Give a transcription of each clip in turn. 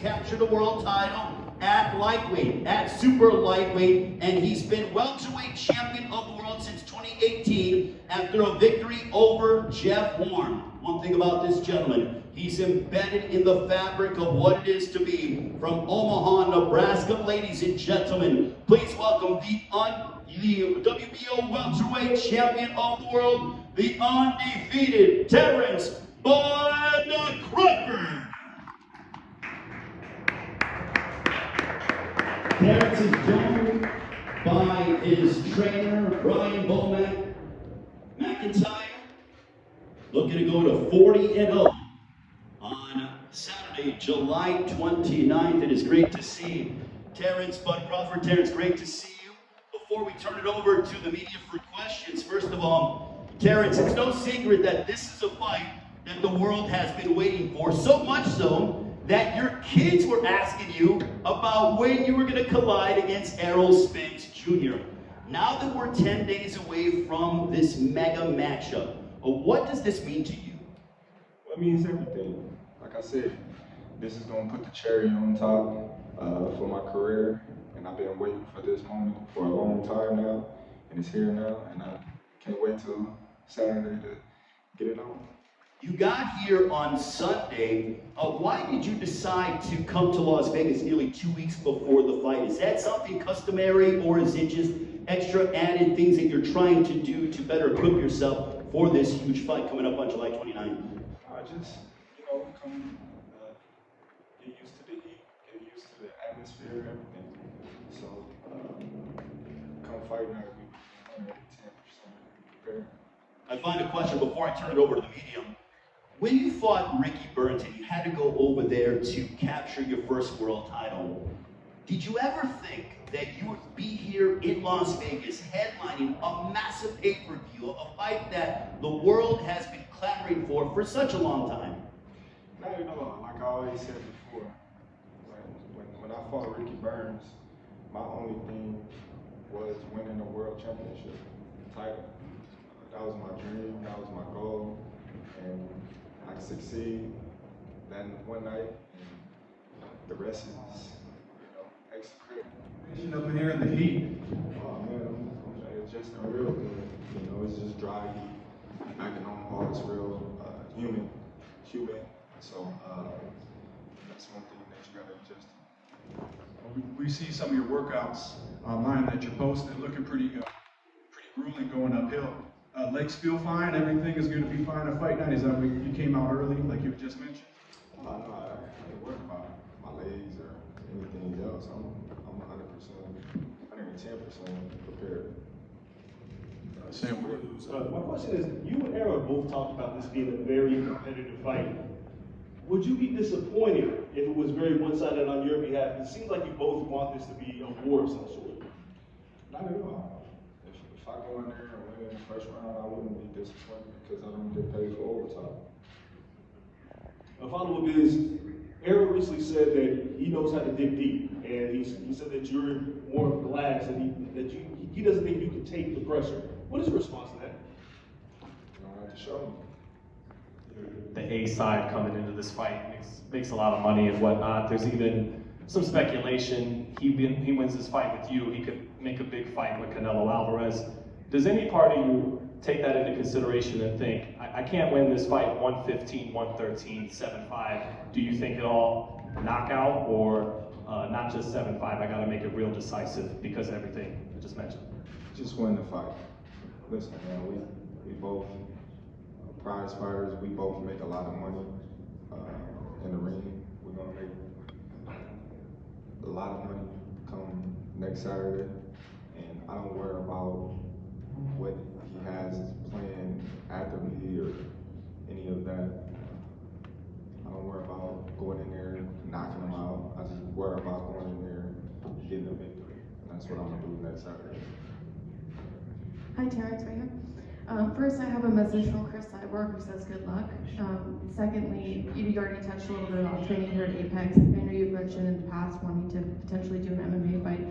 capture the world title at lightweight, at super lightweight, and he's been welterweight champion of the world since 2018 after a victory over Jeff Horn. One thing about this gentleman, he's embedded in the fabric of what it is to be from Omaha, Nebraska. Ladies and gentlemen, please welcome the WBO welterweight champion of the world, the undefeated Terence Crawford. Terence is joined by his trainer, Brian Bowman McIntyre, looking to go to 40-0 on Saturday, July 29th. It is great to see Terence Bud Crawford. Terence, great to see you. Before we turn it over to the media for questions, first of all, Terence, it's no secret that this is a fight that the world has been waiting for, so much so that your kids were asking you about when you were going to collide against Errol Spence Jr. Now that we're 10 days away from this mega matchup, what does this mean to you? Well, it means everything. Like I said, this is going to put the cherry on top for my career, and I've been waiting for this moment for a long time now, and it's here now, and I can't wait till Saturday to get it on. You got here on Sunday. Why did you decide to come to Las Vegas nearly 2 weeks before the fight? Is that something customary, or is it just extra added things that you're trying to do to better equip yourself for this huge fight coming up on July 29th? I just, come get used to the heat, get used to the atmosphere, everything. So, come fight now, we 110% prepared. I find a question before I turn it over to the medium. When you fought Ricky Burns and you had to go over there to capture your first world title, did you ever think that you would be here in Las Vegas headlining a massive pay-per-view, a fight that the world has been clamoring for such a long time? Not at all. Like I always said before, when I fought Ricky Burns, my only thing was winning a world championship title. That was my dream, that was my goal, and I succeed that one night, and the rest is, extra credit. Up in here in the heat. Oh man, it's just real good. It's just dry heat. Backing on all this real humid. So that's one thing that you gotta adjust to. We see some of your workouts online that you're posting, looking pretty grueling going uphill. Legs feel fine, everything is going to be fine at fight night. Is that what you came out early, like you just mentioned? No, I didn't worry about my legs or anything else. I'm 100%, 110% prepared. Same way. My question is, you and Errol both talked about this being a very competitive fight. Would you be disappointed if it was very one-sided on your behalf? It seems like you both want this to be a war of some sort. Not at all. If I go in there and win in the first round, I wouldn't be disappointed because I don't get paid for overtime. A follow-up is, Errol recently said that he knows how to dig deep, and he said that you're more relaxed, and that he doesn't think you can take the pressure. What is your response to that? You don't have to show me. The A side coming into this fight makes a lot of money and whatnot. There's even some speculation he wins this fight with you, he could make a big fight with Canelo Alvarez. Does any part of you take that into consideration and think, I can't win this fight 115, 113, 7-5. Do you think it all knockout, or not just 7-5, I gotta make it real decisive because of everything I just mentioned? Just win the fight. Listen, man, we both prize fighters. We both make a lot of money in the ring. We're gonna make a lot of money come next Saturday, and I don't worry about what he has planned after me or any of that. I don't worry about going in there and knocking him out. I just worry about going in there and getting a victory, and that's what I'm gonna do next Saturday. Hi, Terence, right here. First, I have a message from Chris Cyborg who says good luck. Secondly, you already touched a little bit about training here at Apex. I know you've mentioned in the past wanting to potentially do an MMA fight.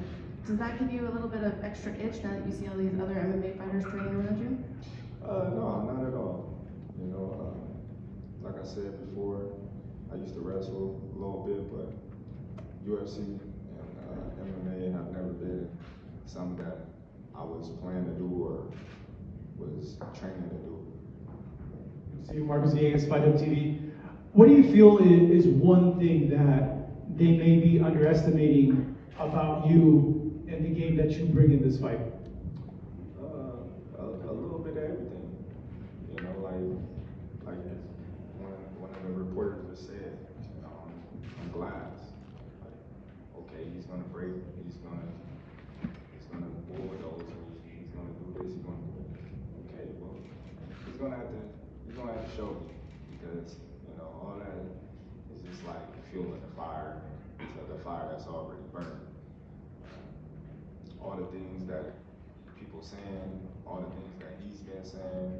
Does that give you a little bit of extra itch now that you see all these other MMA fighters training around you? No, not at all. Like I said before, I used to wrestle a little bit, but UFC and MMA have never been something that I was planning to do or was training to do. See Marcus Villegas, Fight Up TV. What do you feel is one thing that they may be underestimating about you and the game that you bring in this fight? A little bit of everything. You know, like one of the reporters just said, on glass, like, okay, he's gonna break, he's gonna bulldoze, he's gonna do this, he's gonna do this. Okay, well, he's gonna have to show me, because all that is just like fueling the fire, to the fire that's already burned. All the things that people saying, all the things that he's been saying,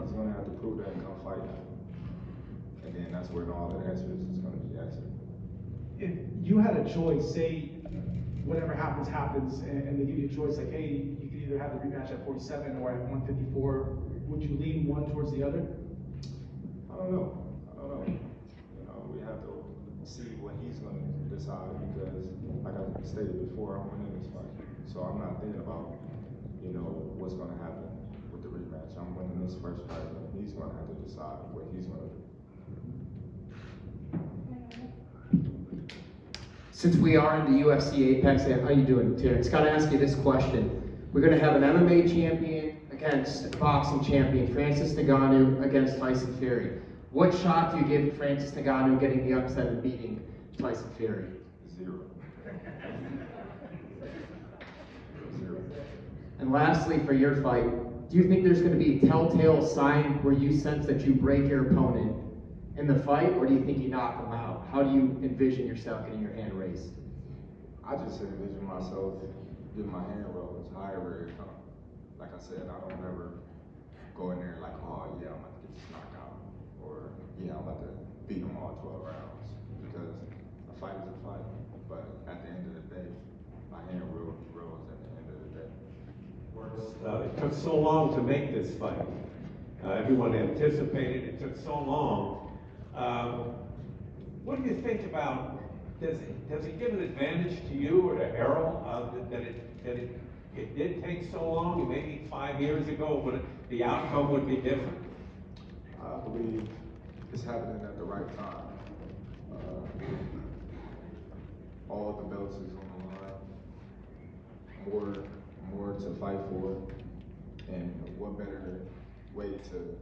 he's gonna have to prove that and come fight now. And then that's where all the answers is gonna be answered. If you had a choice, say whatever happens, and they give you a choice, like, hey, you can either have the rematch at 47 or at 154, would you lean one towards the other? I don't know. We have to see what he's gonna decide, because like I stated before, I'm winning this fight. So I'm not thinking about, what's gonna happen with the rematch. I'm winning this first fight, and he's gonna have to decide what he's gonna do. Since we are in the UFC Apex, how you doing, Terence? Got to ask you this question. We're going to have an MMA champion against a boxing champion, Francis Ngannou against Tyson Fury. What shot do you give Francis Ngannou getting the upset and beating Tyson Fury? 0. 0. And lastly, for your fight, do you think there's going to be a telltale sign where you sense that you break your opponent in the fight, or do you think you knock him out? How do you envision yourself getting your hand raised? I just envision myself getting my hand rose however it comes. Like I said, I don't ever go in there like, oh yeah, I'm about to get this knockout, or yeah, I'm about to beat him all 12 rounds, because a fight is a fight. But at the end of the day, my hand rose at the end of the day. It took so long to make this fight. Everyone anticipated it took so long. What do you think about, does it give an advantage to you or to Errol that it did take so long? Maybe 5 years ago, the outcome would be different? I believe it's happening at the right time. All the belts is on the line, more to fight for, and what better way to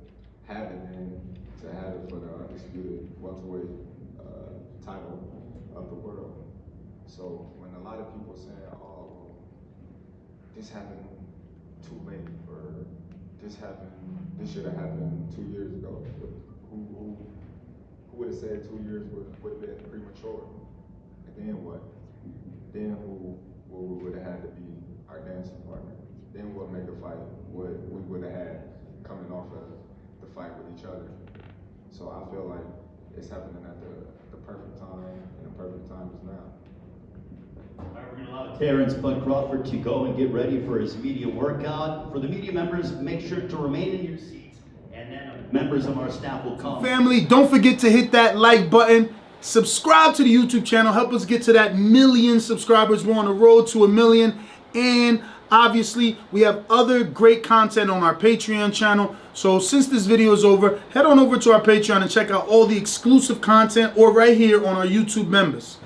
have it than to have it for the undisputed welterweight title of the world. So when a lot of people say, oh, well, this happened too late, or this should have happened 2 years ago, who would have said 2 years would have been premature? And then what? Then who would have had to be our dancing partner? Then we'll make a fight what we would have had coming off of the fight with each other. So I feel like it's happening at the perfect time, and the perfect time is now. All right, we're going to allow Terence Bud Crawford to go and get ready for his media workout. For the media members, make sure to remain in your seats, and then members of our staff will come. Family, don't forget to hit that like button. Subscribe to the YouTube channel. Help us get to that 1 million subscribers. We're on the road to 1 million. And obviously, we have other great content on our Patreon channel. So since this video is over, head on over to our Patreon and check out all the exclusive content, or right here on our YouTube members.